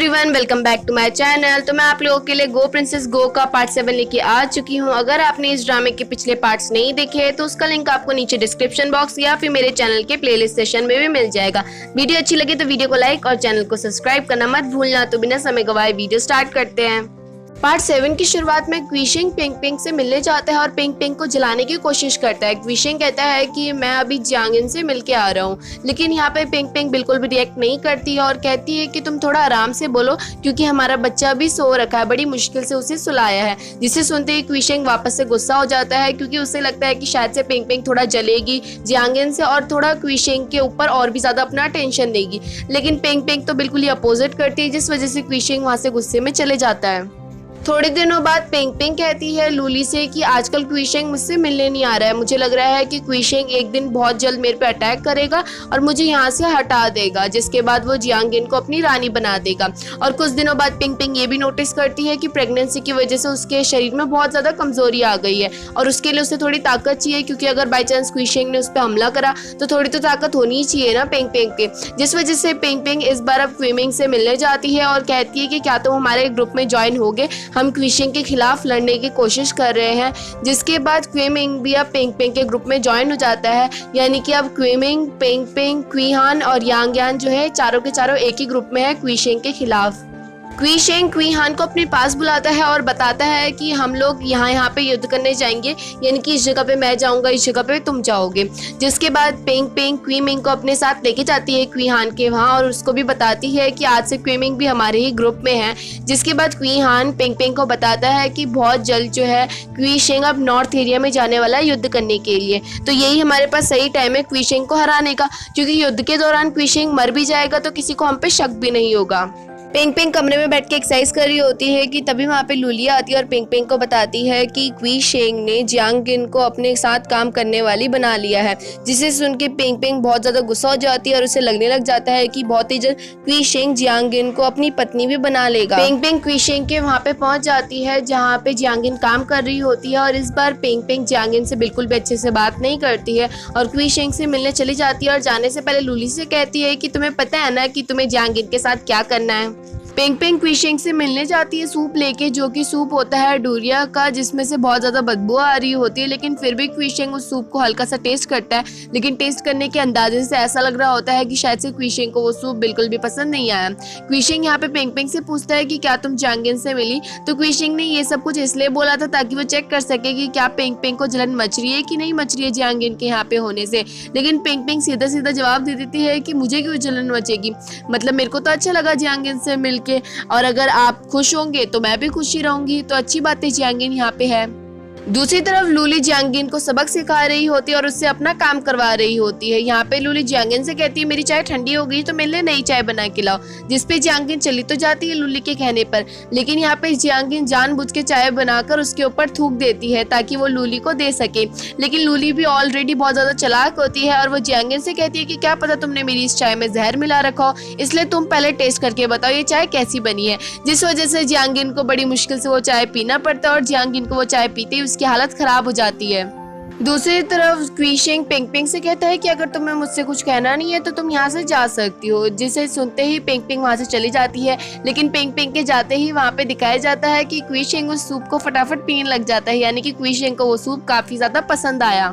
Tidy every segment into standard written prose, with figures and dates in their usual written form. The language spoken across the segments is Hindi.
Everyone, welcome back to my channel. तो मैं आप लोगों के लिए गो प्रिंसेस गो का पार्ट 7 लेके आ चुकी हूँ। अगर आपने इस ड्रामे के पिछले पार्ट्स नहीं देखे तो उसका लिंक आपको नीचे डिस्क्रिप्शन बॉक्स या फिर मेरे चैनल के प्लेलिस्ट सेशन में भी मिल जाएगा। वीडियो अच्छी लगी तो वीडियो को लाइक और चैनल को सब्सक्राइब करना मत भूलना। तो बिना समय गवाए वीडियो स्टार्ट करते हैं। पार्ट 7 की शुरुआत में क्विशिंग पिंग पिंग से मिलने जाता है और पिंग पिंग को जलाने की कोशिश करता है। क्विशिंग कहता है कि मैं अभी जियांगिन से मिलके आ रहा हूँ, लेकिन यहाँ पे पिंग पिंग बिल्कुल भी रिएक्ट नहीं करती है और कहती है कि तुम थोड़ा आराम से बोलो क्योंकि हमारा बच्चा भी सो रखा है, बड़ी मुश्किल से उसे सुलाया है। जिसे सुनते ही क्विशिंग वापस से गुस्सा हो जाता है क्योंकि उसे लगता है कि शायद से पिंग पिंग थोड़ा जलेगी जियांगिन से और थोड़ा क्विशिंग के ऊपर और भी ज्यादा अपना टेंशन देगी। लेकिन पिंग पिंग तो बिल्कुल ही अपोजिट करती है, जिस वजह से क्विशिंग वहां से गुस्से में चले जाता है। थोड़े दिनों बाद पिंग पिंग कहती है लूली से कि आजकल क्विशिंग मुझसे मिलने नहीं आ रहा है। मुझे लग रहा है कि क्विशिंग एक दिन बहुत जल्द मेरे पे अटैक करेगा और मुझे यहाँ से हटा देगा, जिसके बाद वो जियांगिन को अपनी रानी बना देगा। और कुछ दिनों बाद पिंग पिंग ये भी नोटिस करती है कि प्रेगनेंसी की वजह से उसके शरीर में बहुत ज़्यादा कमजोरी आ गई है और उसके लिए उसे थोड़ी ताकत चाहिए, क्योंकि अगर बाई चांस क्विशिंग ने उस पर हमला करा तो थोड़ी तो ताकत होनी ही चाहिए ना पिंग पिंग के। जिस वजह से पिंग पिंग इस बार अब क्विमिंग से मिलने जाती है और कहती है कि क्या तुम हमारे ग्रुप में ज्वाइन होगे, हम क्विशिंग के खिलाफ लड़ने की कोशिश कर रहे हैं। जिसके बाद क्विमिंग भी अब पिंग पिंग के ग्रुप में ज्वाइन हो जाता है, यानी कि अब क्विमिंग, पिंग पिंग, क्वीहान और यांग यान जो है चारों के चारों एक ही ग्रुप में है क्विशिंग के खिलाफ। क्विशिंग क्वीहान को अपने पास बुलाता है और बताता है कि हम लोग यहाँ पे युद्ध करने जाएंगे, यानी कि इस जगह पे मैं जाऊंगा, इस जगह पे तुम जाओगे। जिसके बाद पिंग पिंग क्वीमिंग को अपने साथ लेके जाती है क्वीहान के वहाँ और उसको भी बताती है कि आज से क्वीमिंग भी हमारे ही ग्रुप में है। जिसके बाद क्वीहान पिंग पिंग को बताता है कि बहुत जल्द जो है क्विशिंग अब नॉर्थ एरिया में जाने वाला है युद्ध करने के लिए, तो यही हमारे पास सही टाइम है क्विशिंग को हराने का, क्योंकि युद्ध के दौरान क्विशिंग मर भी जाएगा तो किसी को हम पे शक भी नहीं होगा। पिंग पिंग कमरे में बैठ के एक्सरसाइज कर रही होती है कि तभी वहाँ पे लूलिया आती है और पिंग पिंग को बताती है कि क्विशिंग ने जियांगिन को अपने साथ काम करने वाली बना लिया है। जिसे सुन के पिंग पिंग बहुत ज़्यादा गुस्सा हो जाती है और उसे लगने लग जाता है कि बहुत ही जल्द क्विशिंग जियांगिन को अपनी पत्नी भी बना लेगा। पिंग पिंग क्विशिंग के वहाँ पे पहुँच जाती है जहाँ पे जियांगिन काम कर रही होती है और इस बार पिंग पिंग जियांगिन से बिल्कुल भी अच्छे से बात नहीं करती है और क्विशिंग से मिलने चली जाती है और जाने से पहले लूली से कहती है कि तुम्हें पता है ना कि तुम्हें जियांगिन के साथ क्या करना है। पिंग पिंग क्विशिंग से मिलने जाती है सूप लेके, जो कि सूप होता है डूरिया का, जिसमें से बहुत ज़्यादा बदबू आ रही होती है। लेकिन फिर भी क्विशिंग उस सूप को हल्का सा टेस्ट करता है, लेकिन टेस्ट करने के अंदाजे से ऐसा लग रहा होता है कि शायद से क्विशिंग को वो सूप बिल्कुल भी पसंद नहीं आया। क्विशिंग यहाँ पे पिंग पिंग से पूछता है कि क्या तुम जियांगिन से मिली, तो क्विशिंग ने ये सब कुछ इसलिए बोला था ताकि वो चेक कर सके कि क्या पिंग पिंग को जलन मच रही है कि नहीं मच रही है जियांगिन के यहाँ पे होने से। लेकिन पिंग पिंग सीधा सीधा जवाब दे देती है कि मुझे क्यों जलन मचेगी, मतलब मेरे को तो अच्छा लगा जियांगिन से मिलके और अगर आप खुश होंगे तो मैं भी खुश ही रहूंगी, तो अच्छी बात है जियांगिन यहाँ पे है। दूसरी तरफ लूली जियांगिन को सबक सिखा रही होती है और उससे अपना काम करवा रही होती है। यहाँ पे लूली जियांगिन से कहती है मेरी चाय ठंडी हो गई तो मेरे लिए नई चाय बना के लाओ, जिसपे जियांगिन चली तो जाती है लूली के कहने पर, लेकिन यहाँ पे जियांगिन जानबूझ के चाय बनाकर उसके ऊपर थूक देती है ताकि वो लूली को दे सके। लेकिन लूली भी ऑलरेडी बहुत ज्यादा चालाक होती है और वो जियांगिन से कहती है कि क्या पता तुमने मेरी इस चाय में जहर मिला रखा हो, इसलिए तुम पहले टेस्ट करके बताओ ये चाय कैसी बनी है। जिस वजह से जियांगिन को बड़ी मुश्किल से वो चाय पीना पड़ता है और जियांगिन को वो चाय पीते ही उसकी हालत खराब हो जाती है। दूसरी तरफ क्विशिंग पिंग पिंग से कहता है कि अगर तुम्हें मुझसे कुछ कहना नहीं है तो तुम यहाँ से जा सकती हो। जिसे सुनते ही पिंग पिंग वहाँ से चली जाती है, लेकिन पिंग पिंग के जाते ही वहाँ पे दिखाया जाता है कि क्विशिंग उस सूप को फटाफट पीने लग जाता है, यानी कि क्विशिंग को वो सूप काफी ज्यादा पसंद आया।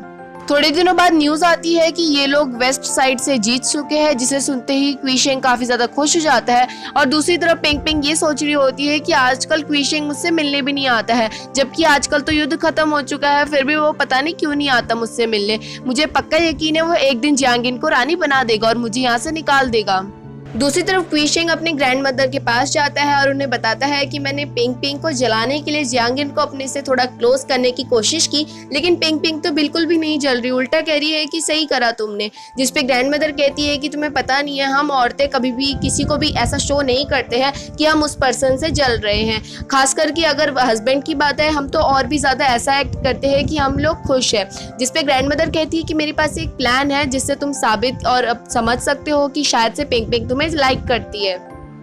थोड़े दिनों बाद न्यूज आती है कि ये लोग वेस्ट साइड से जीत चुके हैं, जिसे सुनते ही क्विशिंग काफी ज्यादा खुश हो जाता है। और दूसरी तरफ पिंग पिंग ये सोच रही होती है कि आजकल क्विशिंग मुझसे मिलने भी नहीं आता है, जबकि आजकल तो युद्ध खत्म हो चुका है, फिर भी वो पता नहीं क्यों नहीं आता मुझसे मिलने। मुझे पक्का यकीन है वो एक दिन जियांगिन को रानी बना देगा और मुझे यहाँ से निकाल देगा। दूसरी तरफ क्विशिंग अपने ग्रैंड मदर के पास जाता है और उन्हें बताता है कि मैंने पिंग पिंग को जलाने के लिए जियांगिन को अपने से थोड़ा क्लोज करने की कोशिश की, लेकिन पिंग पिंग तो बिल्कुल भी नहीं जल रही, उल्टा कह रही है कि सही करा तुमने। जिसपे ग्रैंड मदर कहती है कि तुम्हें पता नहीं है, हम औरतें कभी भी किसी को भी ऐसा शो नहीं करते हैं कि हम उस पर्सन से जल रहे हैं, खास करके अगर हस्बैंड की बात है हम तो और भी ज्यादा ऐसा एक्ट करते हैं कि हम लोग खुश है। जिसपे ग्रैंड मदर कहती है कि मेरे पास एक प्लान है जिससे तुम साबित और अब समझ सकते हो कि शायद से पिंग पिंग तुम्हें लाइक करती है।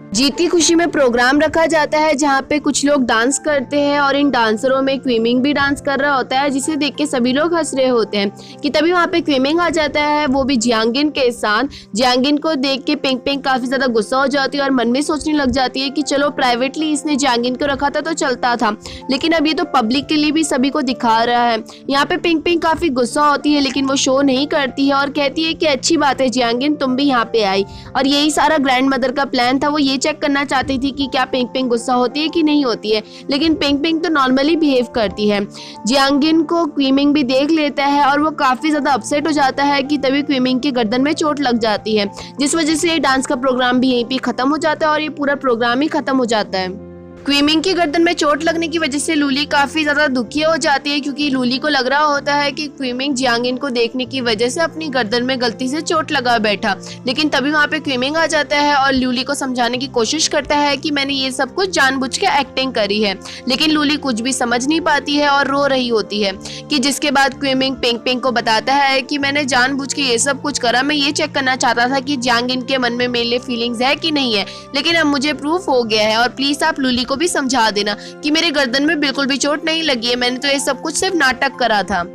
जीत की खुशी में प्रोग्राम रखा जाता है जहाँ पे कुछ लोग डांस करते हैं और इन डांसरों में क्वीमिंग भी डांस कर रहा होता है, जिसे देख के सभी लोग हंस रहे होते हैं कि तभी वहाँ पे क्वीमिंग आ जाता है, वो भी जियांगिन के साथ। जियांगिन को देख के पिंग पिंग काफी ज्यादा गुस्सा हो जाती है और मन में सोचने लग जाती है कि चलो प्राइवेटली इसने जियांगिन को रखा था तो चलता था, लेकिन अब ये तो पब्लिक के लिए भी सभी को दिखा रहा है। यहाँ पे पिंग पिंग काफी गुस्सा होती है लेकिन वो शो नहीं करती है और कहती है कि अच्छी बात है जियांगिन, तुम भी यहाँ पे आई। और यही सारा ग्रैंड मदर का प्लान था, वो ये चेक करना चाहती थी कि क्या पिंग पिंग गुस्सा होती है कि नहीं होती है, लेकिन पिंग पिंग तो नॉर्मली बिहेव करती है। जियांगिन को क्वीमिंग भी देख लेता है और वो काफी ज्यादा अपसेट हो जाता है कि तभी क्वीमिंग की गर्दन में चोट लग जाती है, जिस वजह से डांस का प्रोग्राम भी यहीं पे खत्म हो जाता है और ये पूरा प्रोग्राम ही खत्म हो जाता है। क्वीमिंग की गर्दन में चोट लगने की वजह से लूली काफी ज्यादा दुखी हो जाती है, क्योंकि लूली को लग रहा होता है कि क्वीमिंग जियांगिन को देखने की वजह से अपनी गर्दन में गलती से चोट लगा बैठा। लेकिन तभी वहाँ पे क्वीमिंग आ जाता है और लूली को समझाने की कोशिश करता है कि मैंने ये सब कुछ जानबूझ के एक्टिंग करी है, लेकिन लूली कुछ भी समझ नहीं पाती है और रो रही होती है। कि जिसके बाद क्वीमिंग पिंग पिंग को बताता है कि मैंने जानबूझ के ये सब कुछ करा, मैं ये चेक करना चाहता था कि जियांगिन के मन में मेरे लिए फीलिंग्स है कि नहीं है, लेकिन अब मुझे प्रूफ हो गया है और प्लीज आप लूली को भी समझा देना कि मेरे गर्दन में बिल्कुल भी चोट नहीं लगी है, मैंने तो ये सब कुछ सिर्फ नाटक करा था।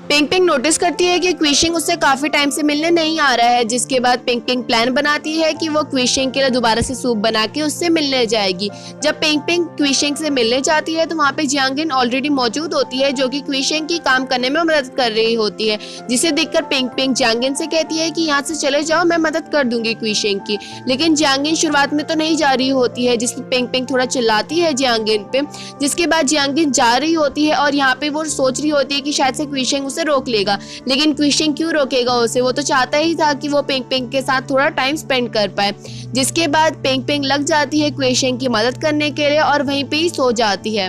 पिंग पिंग नोटिस करती है कि क्विशिंग उससे काफी टाइम से मिलने नहीं आ रहा है, जिसके बाद पिंग पिंग प्लान बनाती है कि वो क्विशिंग के लिए दोबारा से सूप बना के उससे मिलने जाएगी। जब पिंग पिंग क्विशिंग से मिलने जाती है तो वहाँ पे जियांगिन ऑलरेडी मौजूद होती है, जो कि क्विशिंग की काम करने में मदद कर रही होती है, जिसे देखकर पिंग पिंग जियांगिन से कहती है कि यहाँ से चले जाओ, मैं मदद कर दूंगी क्विशिंग की। लेकिन जियांगिन शुरुआत में तो नहीं जा रही होती है, जिसपे पिंग पिंग थोड़ा चिल्लाती है जियांगिन पे। जिसके बाद जियांगिन जा रही होती है और यहाँ पे वो सोच रही होती है कि शायद से क्विशिंग उसे रोक लेगा, लेकिन क्विशिंग क्यों रोकेगा उसे, वो तो चाहता ही था कि वो पिंग पिंग के साथ थोड़ा टाइम स्पेंड कर पाए। जिसके बाद पिंग पिंग लग जाती है क्विशिंग की मदद करने के लिए और वहीं पे ही सो जाती है।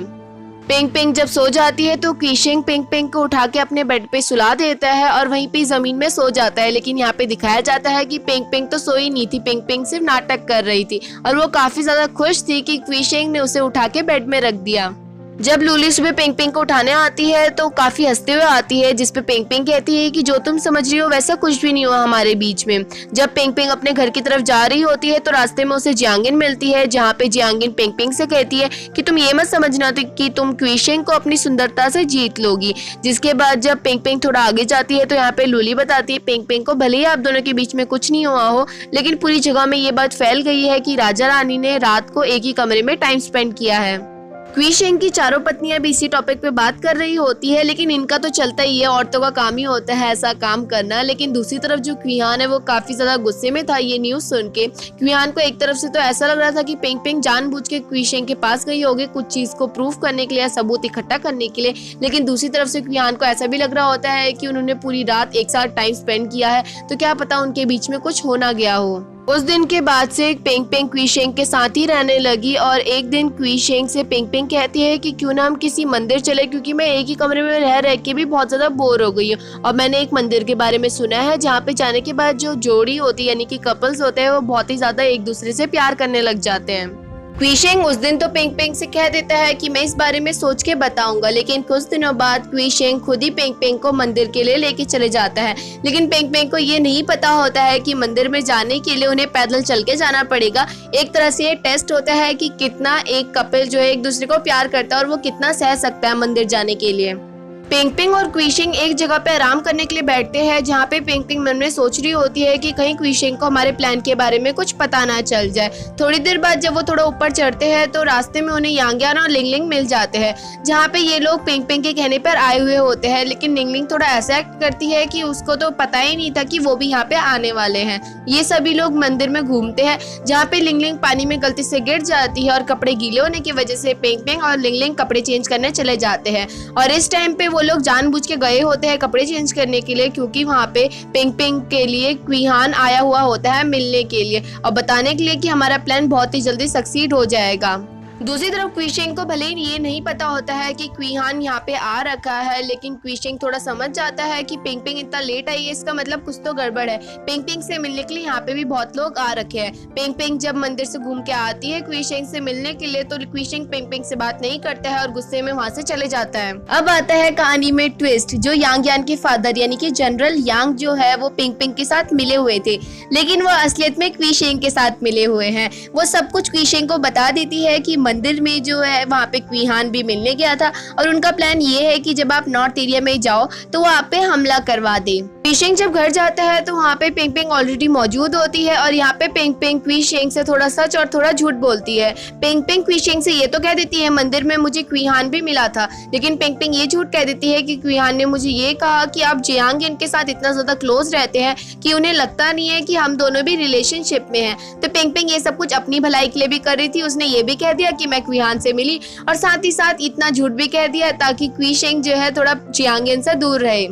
पिंग पिंग जब सो जाती है तो क्विशिंग पिंग पिंग को उठा के अपने बेड पे सुला देता है और वहीं पे जमीन में सो जाता है। लेकिन यहाँ पे दिखाया जाता है कि पिंग पिंग तो सोई नहीं थी, पिंग पिंग सिर्फ नाटक कर रही थी और वो काफी ज्यादा खुश थी कि क्विशिंग ने उसे उठा के बेड में रख दिया। जब लूली सुबह पिंग पिंग को उठाने आती है तो काफी हंसते हुए आती है, जिसपे पिंग पिंग कहती है कि जो तुम समझ रही हो वैसा कुछ भी नहीं हुआ हमारे बीच में। जब पिंग पिंग अपने घर की तरफ जा रही होती है तो रास्ते में उसे जियांगिन मिलती है, जहाँ पे जियांगिन पिंग पिंग से कहती है कि तुम ये मत समझना कि तुम क्विशिंग को अपनी सुंदरता से जीत लोगी। जिसके बाद जब पिंग पिंग थोड़ा आगे जाती है तो यहाँ पे लूली बताती है पिंग पिंग को भले ही आप दोनों के बीच में कुछ नहीं हुआ हो, लेकिन पूरी जगह में ये बात फैल गई है कि राजा रानी ने रात को एक ही कमरे में टाइम स्पेंड किया है। क्विशिंग की चारों पत्नियां भी इसी टॉपिक पे बात कर रही होती है, लेकिन इनका तो चलता ही है, औरतों का काम ही होता है ऐसा काम करना। लेकिन दूसरी तरफ जो क्विहान है वो काफी ज्यादा गुस्से में था ये न्यूज सुन के। क्विहान को एक तरफ से तो ऐसा लग रहा था कि पिंग पिंग जानबूझ के क्विशिंग के पास गई होगी कुछ चीज को प्रूफ करने के लिए, सबूत इकट्ठा करने के लिए, लेकिन दूसरी तरफ से क्विहान को ऐसा भी लग रहा होता है कि उन्होंने पूरी रात एक साथ टाइम स्पेंड किया है, तो क्या पता उनके बीच में कुछ हो ना गया हो। उस दिन के बाद से पिंग पिंग क्विशिंग के साथ ही रहने लगी और एक दिन क्विशिंग से पिंग पिंग कहती है कि क्यों ना हम किसी मंदिर चले, क्योंकि मैं एक ही कमरे में रह रह के भी बहुत ज्यादा बोर हो गई हूँ। और मैंने एक मंदिर के बारे में सुना है जहाँ पे जाने के बाद जो जोड़ी होती है यानी कि कपल्स होते हैं वो बहुत ही ज्यादा एक दूसरे से प्यार करने लग जाते हैं। क्विशिंग उस दिन तो पिंग पिंग से कह देता है कि मैं इस बारे में सोच के बताऊंगा, लेकिन कुछ दिनों बाद क्विशिंग खुद ही पिंग पिंग को मंदिर के लिए लेके चले जाता है। लेकिन पिंग पिंग को ये नहीं पता होता है कि मंदिर में जाने के लिए उन्हें पैदल चल के जाना पड़ेगा। एक तरह से ये टेस्ट होता है कि कितना एक कपल जो है एक दूसरे को प्यार करता है और वो कितना सह सकता है मंदिर जाने के लिए। पिंग पिंग और क्विशिंग एक जगह पे आराम करने के लिए बैठते हैं, जहाँ पे पिंग पिंग मन में सोच रही होती है कि कहीं क्विशिंग को हमारे प्लान के बारे में कुछ पता ना चल जाए। थोड़ी देर बाद जब वो थोड़ा ऊपर चढ़ते हैं तो रास्ते में उन्हें यांग्यान और लिंगलिंग मिल जाते हैं, जहाँ पे ये लोग पिंग पिंग के कहने पर आए हुए होते हैं। लेकिन लिंगलिंग थोड़ा ऐसा एक्ट करती है कि उसको तो पता ही नहीं था कि वो भी यहाँ पे आने वाले हैं। ये सभी लोग मंदिर में घूमते हैं, जहाँ पे लिंगलिंग पानी में गलती से गिर जाती है और कपड़े गीले होने की वजह से पिंग पिंग और लिंगलिंग कपड़े चेंज करने चले जाते हैं। और इस टाइम पे वो लोग जानबूझ के गए होते हैं कपड़े चेंज करने के लिए, क्योंकि वहाँ पे पिंग पिंग के लिए क्विहान आया हुआ होता है मिलने के लिए और बताने के लिए कि हमारा प्लान बहुत ही जल्दी सक्सीड हो जाएगा। दूसरी तरफ क्विशेंग को भले ही ये नहीं पता होता है कि क्वीहान यहाँ पे आ रखा है, लेकिन क्विशेंग थोड़ा समझ जाता है कि पिंग पिंग इतना लेट आई है, इसका मतलब कुछ तो गड़बड़ है। पिंग पिंग से मिलने के लिए यहाँ पे भी बहुत लोग आ रखे हैं। पिंग पिंग जब मंदिर से घूम के आती है क्विशेंग से मिलने के लिए, तो क्विशेंग पिंग पिंग से बात नहीं करता है और गुस्से में वहाँ से चले जाता है। अब आता है कहानी में ट्विस्ट। जो यांग यान के फादर यानी कि जनरल यांग जो है वो पिंग पिंग के साथ मिले हुए थे, लेकिन वो असलियत में क्विशेंग के साथ मिले हुए हैं। वो सब कुछ क्विशेंग को बता देती है कि मंदिर में जो है वहाँ पे क्वीहान भी मिलने गया था और उनका प्लान ये है कि जब आप नॉर्थ एरिया में जाओ तो वो आप पे हमला करवा दे। क्विशेंग जब घर जाता है तो वहाँ पे पिंग पिंग ऑलरेडी मौजूद होती है और यहाँ पे पिंग पिंग क्विशेंग से थोड़ा सच और थोड़ा झूठ बोलती है। पिंग पिंग क्विशेंग से ये तो कह देती है मंदिर में मुझे क्वीहान भी मिला था, लेकिन पिंग पिंग ये झूठ कह देती है कि क्वीहान ने मुझे ये कहा कि आप जियांग के साथ इतना ज्यादा क्लोज रहते हैं कि उन्हें लगता नहीं है कि हम दोनों भी रिलेशनशिप में हैं। तो पिंग पिंग ये सब कुछ अपनी भलाई के लिए भी कर रही थी। उसने ये भी कह दिया कि मैं क्वीहान से मिली और साथ ही साथ इतना झूठ भी कह दिया ताकि क्विशेंग जो है थोड़ा जियांग से दूर रहे।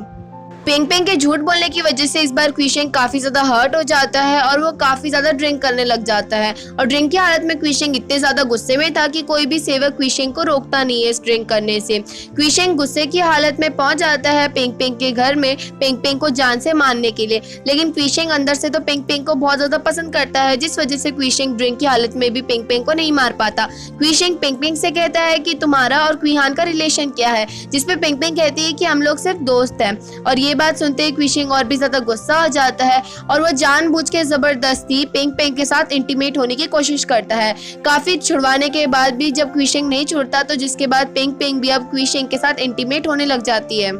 पिंग पिंग के झूठ बोलने की वजह से इस बार क्विशेंग काफी ज्यादा हर्ट हो जाता है और वो काफी ज्यादा ड्रिंक करने लग जाता है। और ड्रिंक की हालत में क्विशेंग इतने ज्यादा गुस्से में था कि कोई भी सेवक क्विशेंग को रोकता नहीं है इस ड्रिंक करने से। क्विशेंग गुस्से की हालत में पहुंच जाता है पिंग पिंग के घर में पिंग पिंग को जान से मारने के लिए, लेकिन क्विशेंग अंदर से तो पिंग पिंग को बहुत ज्यादा पसंद करता है, जिस वजह से क्विशेंग ड्रिंक की हालत में भी पिंग पिंग को नहीं मार पाता। क्विशेंग पिंग पिंग से कहता है कि तुम्हारा और क्वीहान का रिलेशन क्या है, जिसपे पिंग पिंग कहती है कि हम लोग सिर्फ दोस्त हैं। और ये बात सुनते ही और भी ज्यादा गुस्सा हो जाता है और वो जानबूझ के जबरदस्ती पिंग पिंग के साथ इंटीमेट होने की कोशिश करता है। काफी छुड़वाने के बाद भी जब क्विशेंग नहीं छूटता तो जिसके बाद पिंग पिंग भी अब क्विशेंग के साथ इंटीमेट होने लग जाती है।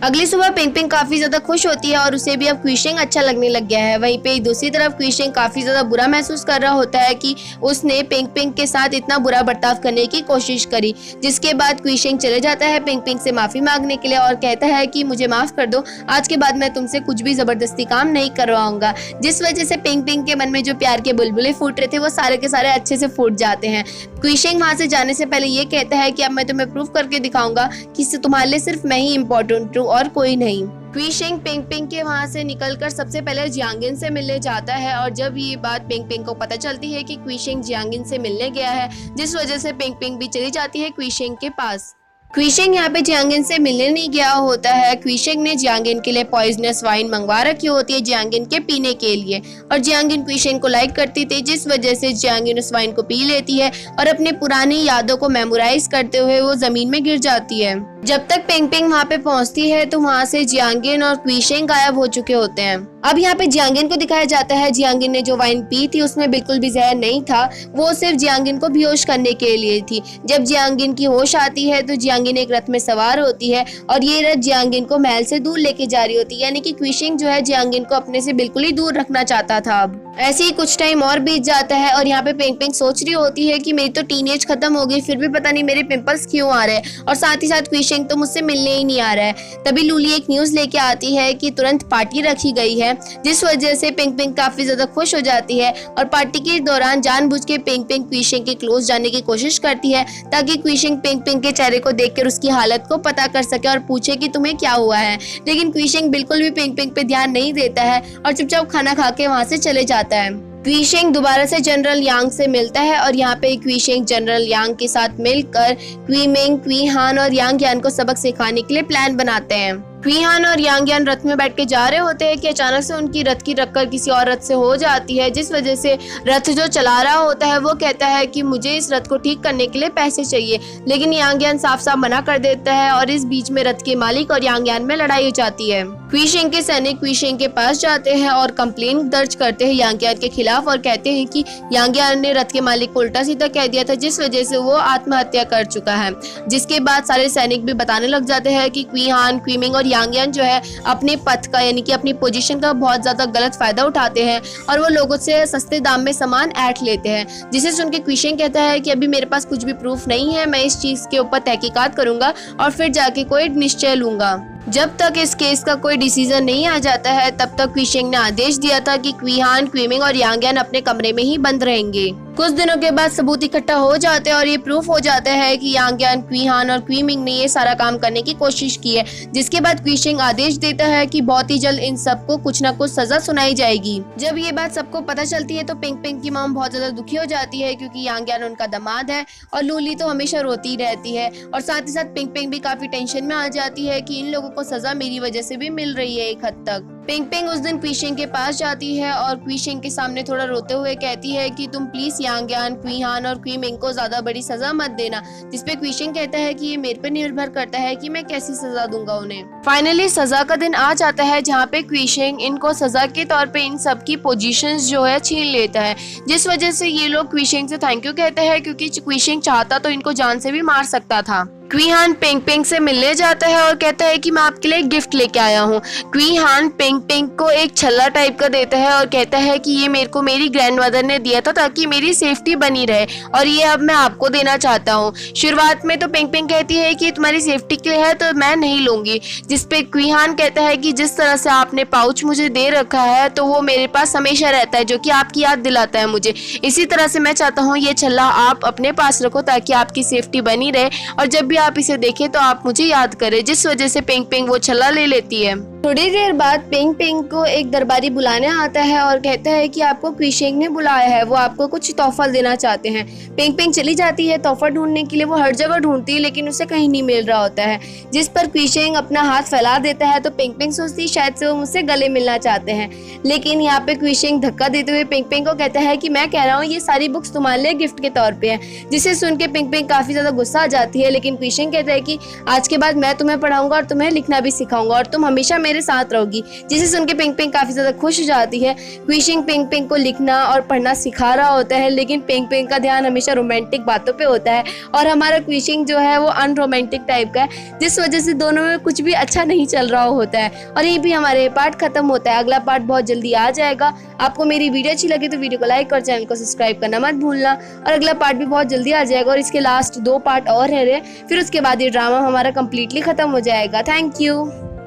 अगली सुबह पिंग पिंग काफी ज्यादा खुश होती है और उसे भी अब क्विशेंग अच्छा लगने लग गया है। वहीं पे दूसरी तरफ क्विशेंग काफी ज्यादा बुरा महसूस कर रहा होता है कि उसने पिंग पिंग के साथ इतना बुरा बर्ताव करने की कोशिश करी, जिसके बाद क्विशेंग चले जाता है पिंग पिंग से माफी मांगने के लिए और कहता है कि मुझे माफ कर दो, आज के बाद मैं तुमसे कुछ भी जबरदस्ती काम नहीं करवाऊंगा। जिस वजह से पिंग पिंग के मन में जो प्यार के बुलबुले फूट रहे थे वो सारे के सारे अच्छे से फूट जाते हैं। क्विशेंग वहां से जाने से पहले ये कहता है कि अब मैं तुम्हें प्रूव करके दिखाऊंगा कि तुम्हारे लिए सिर्फ मैं ही इम्पोर्टेंट हूँ और कोई नहीं। क्विशेंग पिंग पिंग के वहां से निकलकर सबसे पहले जियांगिन से मिलने जाता है और जब ये बात पिंग पिंग को पता चलती है कि क्विशेंग जियांगिन से मिलने गया है, जिस वजह से पिंग पिंग भी चली जाती है क्विशेंग के पास। क्विशेंग यहाँ पे जियांगिन से मिलने नहीं गया होता है। क्विशेंग ने जियांगिन के लिए पॉइजनस वाइन मंगवा रखी होती है जियांगिन के पीने के लिए और जियांगिन क्विशेंग को लाइक करती थी, जिस वजह से जियांगिन उस वाइन को पी लेती है और अपनी पुरानी यादों को मेमोराइज करते हुए वो जमीन में गिर जाती है। जब तक पिंग पिंग वहाँ पे पहुँचती है तो वहाँ से जियांगिन और क्विशेंग गायब हो चुके होते हैं। अब यहाँ पे जियांगिन को दिखाया जाता है जियांगिन ने जो वाइन पी थी उसमें बिल्कुल भी जहर नहीं था, वो सिर्फ जियांगिन को बेहोश करने के लिए थी। जब जियांगिन की होश आती है तो जियांगिन एक रथ में सवार होती है और ये रथ जियांगिन को महल से दूर लेके जा रही होती है, यानी कि क्विशेंग जो है जियांगिन को अपने से बिल्कुल ही दूर रखना चाहता था। अब ऐसे ही कुछ टाइम और बीत जाता है और यहाँ पे पिंग पिंग सोच रही होती है कि मेरी तो टीनेज खत्म हो गई, फिर भी पता नहीं मेरे पिंपल्स क्यों आ रहे हैं और साथ ही साथ क्विशेंग तो मुझसे मिलने ही नहीं आ रहा है। तभी लूली एक न्यूज लेके आती है कि तुरंत पार्टी रखी गई है, जिस वजह से पिंग पिंग काफी ज्यादा खुश हो जाती है और पार्टी के दौरान जानबूझ के पिंग पिंग क्विशेंग के क्लोज जाने की कोशिश करती है ताकि क्विशेंग पिंग पिंग के चेहरे को देखकर उसकी हालत को पता कर सके और पूछे कि तुम्हें क्या हुआ है। लेकिन क्विशेंग बिल्कुल भी पिंग पिंग पे ध्यान नहीं देता है और चुपचाप खाना खा के वहाँ से चले जाता है। क्विशेंग दोबारा से जनरल यांग से मिलता है और यहाँ पे क्विशेंग जनरल यांग के साथ मिलकर क्वीमिंग, क्वीहान और यांग यान को सबक सिखाने के लिए प्लान बनाते हैं। क्वीहान और यांग यान रथ में बैठ के जा रहे होते हैं कि अचानक से उनकी रथ की टक्कर किसी और रथ से हो जाती है, जिस वजह से रथ जो चला रहा होता है वो कहता है कि मुझे इस रथ को ठीक करने के लिए पैसे चाहिए, लेकिन यांग यान साफ साफ मना कर देता है और इस बीच में रथ के मालिक और यांग यान में लड़ाई हो जाती है। क्विशेंग के सैनिक क्विशेंग के पास जाते हैं और कंप्लेन दर्ज करते हैं यांग यान के खिलाफ और कहते हैं कि यांग यान ने रथ के मालिक को उल्टा सीधा कह दिया था, जिस वजह से वो आत्महत्या कर चुका है। जिसके बाद सारे सैनिक भी बताने लग जाते हैं कि क्वीहान, क्वीमिंग और यांग यान जो है अपने पद का यानी कि अपनी पोजीशन का बहुत ज्यादा गलत फायदा उठाते हैं और वो लोगों से सस्ते दाम में सामान ऐंठ लेते हैं, जिसे सुन के क्विशेंग कहता है कि अभी मेरे पास कुछ भी प्रूफ नहीं है, मैं इस चीज के ऊपर तहकीकात करूंगा और फिर जाके कोई निश्चय लूंगा। जब तक इस केस का कोई डिसीजन नहीं आ जाता है तब तक क्विशेंग ने आदेश दिया था कि क्वीहान, क्वीमिंग और यांगयान अपने कमरे में ही बंद रहेंगे। कुछ दिनों के बाद सबूत इकट्ठा हो जाते हैं और ये प्रूफ हो जाता है कि यांगयान, क्वीहान और क्वीमिंग ने ये सारा काम करने की कोशिश की है, जिसके बाद क्विशेंग आदेश देता है कि बहुत ही जल्द इन सबको कुछ न कुछ सजा सुनाई जाएगी। जब ये बात सबको पता चलती है तो पिंग पिंग की मॉम बहुत ज्यादा दुखी हो जाती है, क्योंकि यांगयान उनका दामाद है और लूली तो हमेशा रोती रहती है, और साथ ही साथ पिंग पिंग भी काफी टेंशन में आ जाती है कि इन लोगों को सजा मेरी वजह से भी मिल रही है एक हद तक। पिंग पिंग उस दिन क्विशेंग के पास जाती है और क्विशेंग के सामने थोड़ा रोते हुए कहती है कि तुम प्लीज यांगयान, क्वीहान और क्वीमिंग को ज्यादा बड़ी सजा मत देना, जिसपे क्विशेंग कहता है कि ये मेरे पे निर्भर करता है कि मैं कैसी सजा दूंगा उन्हें। फाइनली सजा का दिन आ जाता है जहाँ पे क्विशेंग इनको सजा के तौर पे इन सब की पोजीशंस जो है छीन लेता है, जिस वजह से ये लोग क्विशेंग से थैंक यू कहते हैं, क्योंकि क्विशेंग चाहता तो इनको जान से भी मार सकता था। क्वीहान पिंग पिंग से मिलने जाता है और कहता है कि मैं आपके लिए एक गिफ्ट लेके आया हूँ। क्वीहान पिंग पिंग को एक छल्ला टाइप का देता है और कहता है कि ये मेरे को मेरी ग्रैंडमदर ने दिया था ताकि मेरी सेफ्टी बनी रहे, और ये अब मैं आपको देना चाहता हूँ। शुरुआत में तो पिंग पिंग कहती है कि तुम्हारी सेफ्टी के लिए है तो मैं नहीं लूंगी, जिसपे क्वीहान कहता है कि जिस तरह से आपने पाउच मुझे दे रखा है तो वो मेरे पास हमेशा रहता है, जो कि आपकी याद दिलाता है मुझे। इसी तरह से मैं चाहता हूँ ये छल्ला आप अपने पास रखो ताकि आपकी सेफ्टी बनी रहे, और जब भी आप इसे देखें तो आप मुझे याद करें, जिस वजह से पिंग पिंग वो छल्ला ले लेती है। थोड़ी देर बाद पिंग पिंग को एक दरबारी बुलाने आता है और कहता है कि आपको क्विशेंग ने बुलाया है, वो आपको कुछ तोहफा देना चाहते हैं। पिंग पिंग चली जाती है तोहफा ढूंढने के लिए, वो हर जगह ढूंढती है लेकिन उसे कहीं नहीं मिल रहा होता है, जिस पर क्विशेंग अपना हाथ फैला देता है तो पिंग पिंग सोचती है शायद से वो मुझसे गले मिलना चाहते हैं, लेकिन यहाँ पे क्विशेंग धक्का देते हुए पिंग पिंग को कहता है कि मैं कह रहा हूँ ये सारी बुक्स तुम्हारे लिए गिफ्ट के तौर पे है, जिसे सुन के पिंग पिंग काफी ज्यादा गुस्सा आ जाती है, लेकिन क्विशेंग कहता है कि आज के बाद मैं तुम्हें पढ़ाऊंगा और तुम्हें लिखना भी सिखाऊंगा और तुम हमेशा मेरे साथ रहोगी, जिसे सुन के पिंग पिंग काफी ज्यादा खुश हो जाती है। क्विशेंग पिंग पिंग को लिखना और पढ़ना सिखा रहा होता है, लेकिन पिंग पिंग का ध्यान हमेशा रोमांटिक बातों पे होता है और हमारा क्विशेंग जो है वो अनरोमांटिक टाइप का है, जिस वजह से दोनों में कुछ भी अच्छा नहीं चल रहा होता है। और ये भी हमारे पार्ट खत्म होता है, अगला पार्ट बहुत जल्दी आ जाएगा। आपको मेरी वीडियो अच्छी लगी तो वीडियो को लाइक और चैनल को सब्सक्राइब करना मत भूलना, और अगला पार्ट भी बहुत जल्दी आ जाएगा और इसके लास्ट 2 पार्ट और है, फिर उसके बाद ये ड्रामा हमारा कम्प्लीटली खत्म हो जाएगा। Thank you.